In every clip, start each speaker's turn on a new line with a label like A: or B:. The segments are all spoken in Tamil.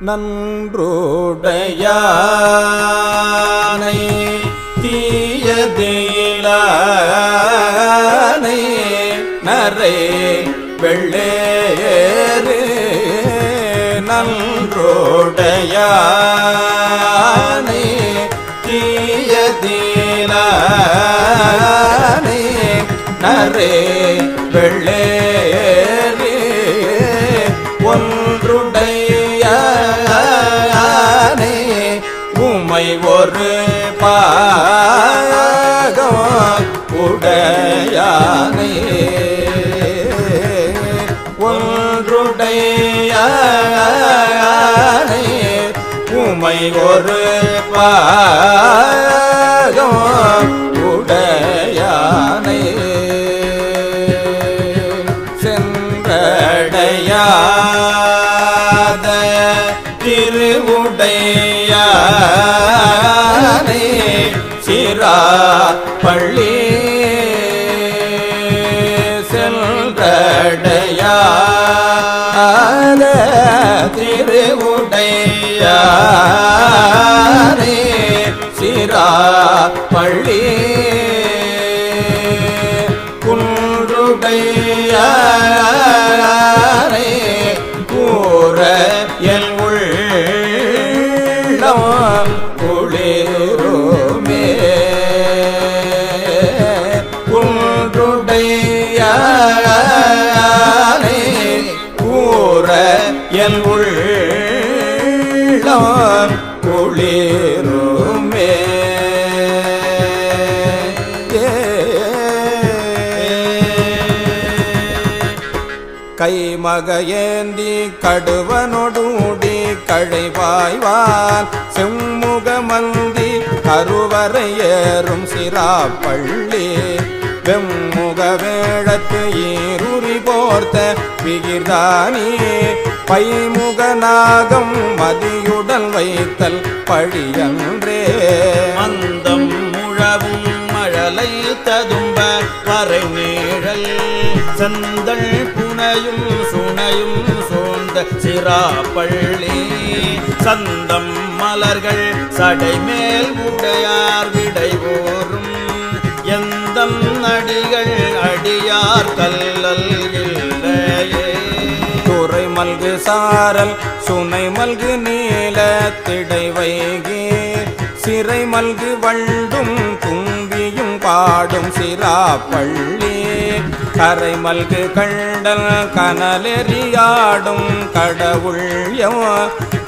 A: நன்றுடையானை தீயதிலானை நரை வெள்ளேறு நன்றுடையானை தீயதிலானை நரை வெள்ளேறு ஒன்றுடையானை உமை ஒரு பாகம் உடையானை ஒன்றுடையானை உமை ஒரு பாகம் உடையானை சென்றடையாத திருவுடையானை சிராப்பள்ளி சென்றடையாத திருவுடையானை சிராப்பள்ளி குன்றுடையானை கூற என் உள்ளம் குளிருமே குன்றுடையானை கூற என் உள்ளம் குளிருமே கைமக ஏந்தி கடுவனொடூடி கழைவாய்வான் செம்முக மந்தி கருவறை ஏறும் சிராப்பள்ளி வெம்முக வேழத்து ஈருரி போர்த்த விகிர்தானி பைமுக நாகம் மதியுடன் வைத்தல் பழியன்றே
B: மந்தம் முழவும் மழலை ததும்ப வரை நீழல் சந்தல் புனையும் சுனையும் சூழ்ந்த சிராப்பள்ளி சந்தம் மலர்கள் சடைமேல் உடையார் விடை போரும் எந்தம் நடிகள் அடியார் கல்லல் இல்லையே
A: துறை மல்கு சாரல் சுனை மல்கு நீல திடை வைகி சிறை மல்கு வண்டும் தும்பியும் பாடும் சிராப்பள்ளி கரை மல்கு கண்டல் கனலெறியாடும் கடவுள்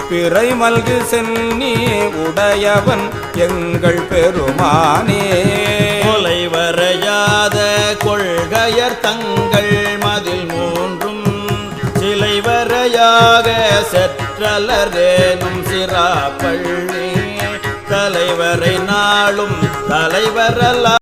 A: பிறை மல்கு சென்னி உடையவன் எங்கள் பெருமானே
B: கொலை வரையாத கொள்கையர் தங்கள் மதில் மூன்றும் சிலை வரையாக செற்றலரேனும் சிராப்பள்ளி தலைவரை நாளும் தலைவரல்ல